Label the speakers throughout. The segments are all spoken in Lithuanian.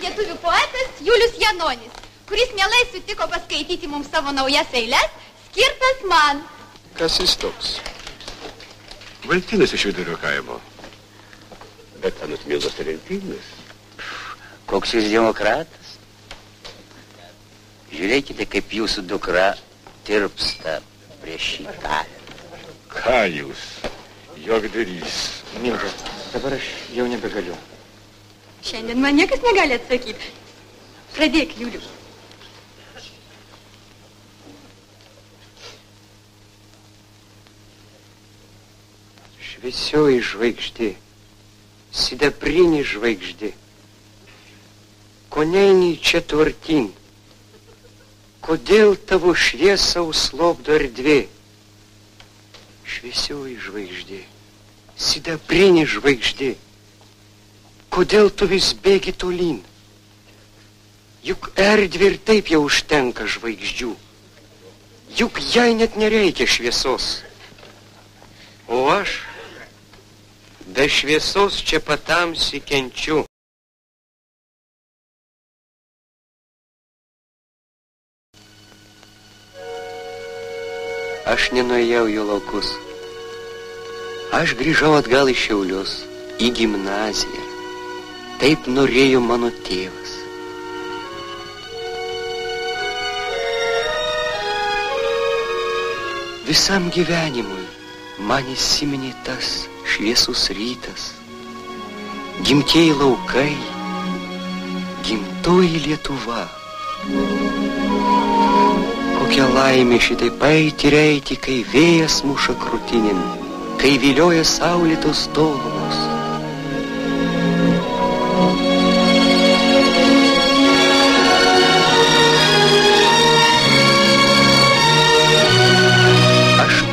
Speaker 1: lietuvių poetas Julius Janonis, kuris mielai sutiko paskaityti mums savo naujas eiles, skirtas man.
Speaker 2: Kas jis toks?
Speaker 3: Valtinas iš Vidurio kaimo.
Speaker 2: Bet anot mielos Talentinės.
Speaker 4: Koks jūs demokratas? Žiūrėkite, kaip jūsų dukra tirpsta prieš šitą.
Speaker 3: Ką jūs? Jogdarys.
Speaker 5: Milda, dabar aš jau nebegaliu.
Speaker 1: Šiandien man niekas negali atsakyti. Pradėk, Julius.
Speaker 5: Šviesioji žvaigždė, sidabrinė žvaigždė, ko neini čia tvartin, kodėl tavo šviesą užslopdo erdvė? Šviesioji žvaigždė, sidabrinė žvaigždė, kodėl tu vis bėgi tolyn? Juk erdvė ir taip jau užtenka žvaigždžių, juk jai net nereikia šviesos. O aš be šviesos čia patamsi kenčiu. Aš nenuėjau į laukus. Aš grįžau atgal į Šiaulius, į gimnaziją. Taip norėjo mano tėvas. Visam gyvenimui man įsiminė tas šviesus rytas, gimtieji laukai, gimtoji Lietuva. Kokia laimė šitaip eiti ir eiti, kai vėjas muša krūtinėn, kai vilioja saulėtos tolumos.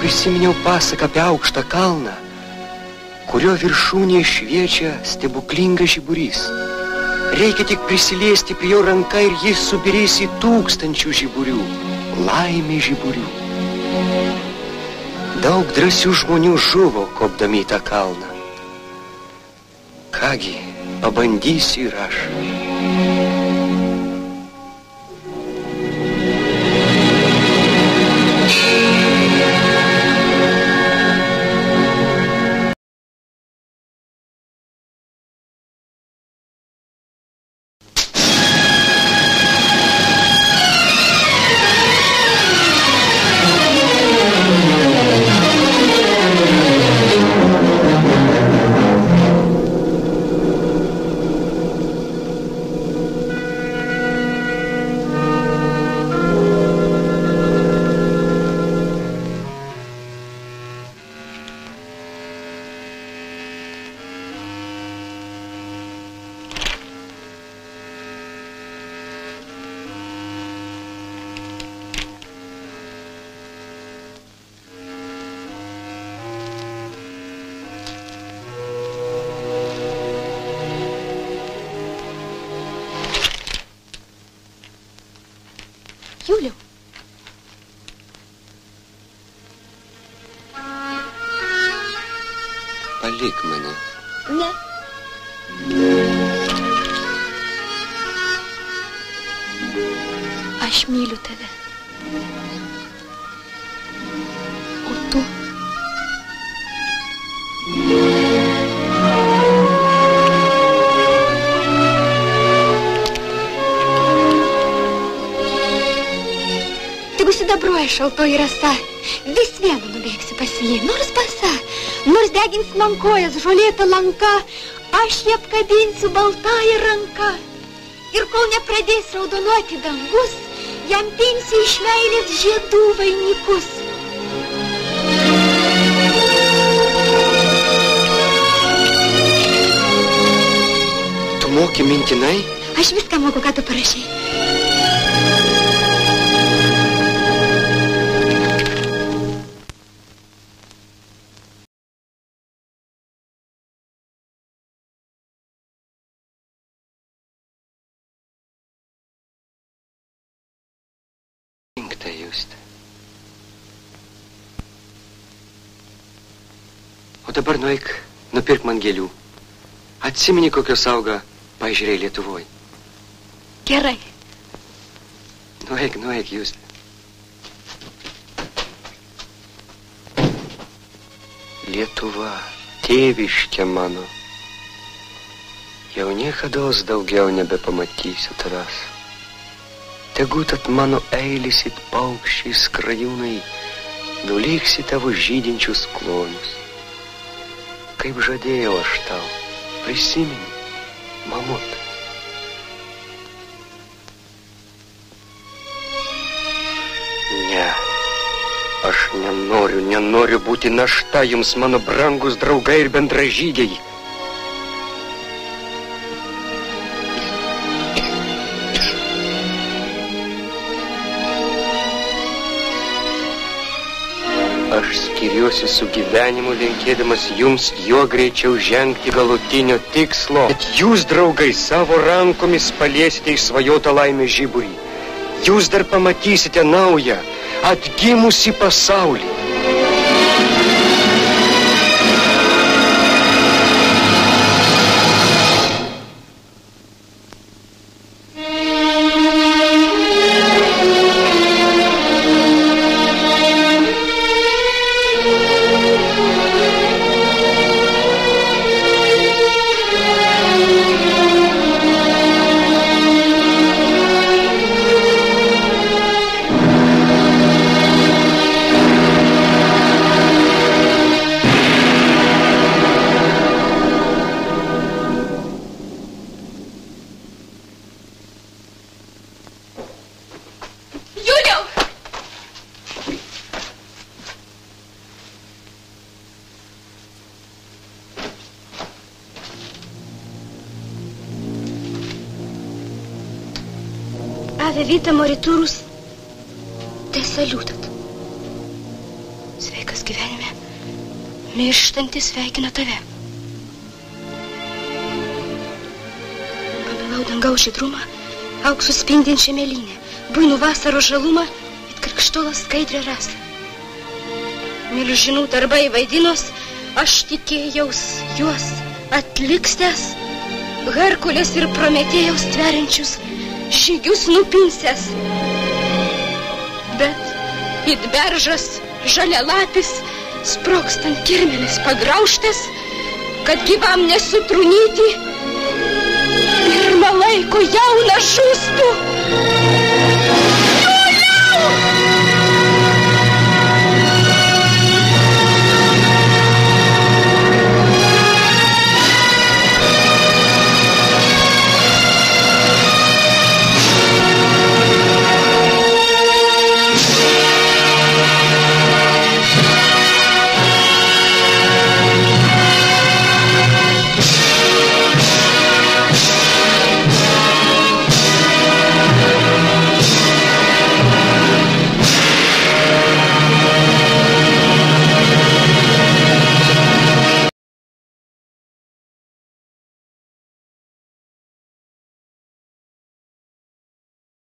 Speaker 5: Prisiminiau pasaką apie aukštą kalną, kurio viršūnėje šviečia stebuklingas žiburys. Reikia tik prisiliesti prie jo ranką ir jis subirės į tūkstančių žiburių, laimė žiburių. Daug drąsių žmonių žuvo, kopdami į tą kalną. Kągi, pabandysiu ir aš.
Speaker 1: Juliau.
Speaker 5: Palik mane.
Speaker 1: Ne. Aš myliu tave. O tu? Sidabruoja šaltoji rasa, vis viena nubėgsiu pas jį, nors basa, nors degins man kojas žolėta lanka, aš jį apkabinsiu baltąją ranką. Ir kol nepradės raudonuoti dangus, jam pinsiu iš meilės žiedų vainikus.
Speaker 5: Tu moki mintinai?
Speaker 1: Aš viską moku, ką tu parašai.
Speaker 5: O dabar nueik, nupirk man gėlių. Atsimeni, kokios auga paežerėj Lietuvoj.
Speaker 1: Gerai.
Speaker 5: Nueik, Juste. Lietuva, tėviškė mano. Jau niekados daugiau nebepamatysiu tavęs. Tegu tad mano eilis it paukščiai skrajūnai nuliks į tavo žydinčius klonius. Kaip žadėjau aš tau, prisimeni, mamut. Ne, aš nenoriu būti našta jums, mano brangus draugai ir bendražygiai. Aš skiriuosi su gyvenimu, linkėdamas jums juo greičiau žengti galutinio tikslo. Bet jūs, draugai, savo rankomis paliesite išsvajotą laimės žiburį. Jūs dar pamatysite naują, atgimusį pasaulį.
Speaker 1: Ave vita moriturus, te salutat. Sveikas gyvenime, mirštantis sveikina tave. Pamilau dangaus žydrumą, auksu spindinčią mėlynę, buinų vasaros žalumą, it krikštolas skaidrę rasą. Milžinų darbai vaidinos, aš tikėjaus juos atlikstęs, Herkulės ir Prometėjaus tveriančius žygius nupinsęs. Bet it beržas žalialapis, sprogstant kirmelis pagraužtas, kad gyvam nesutrunyti, pirmą laiko jauną žūstų.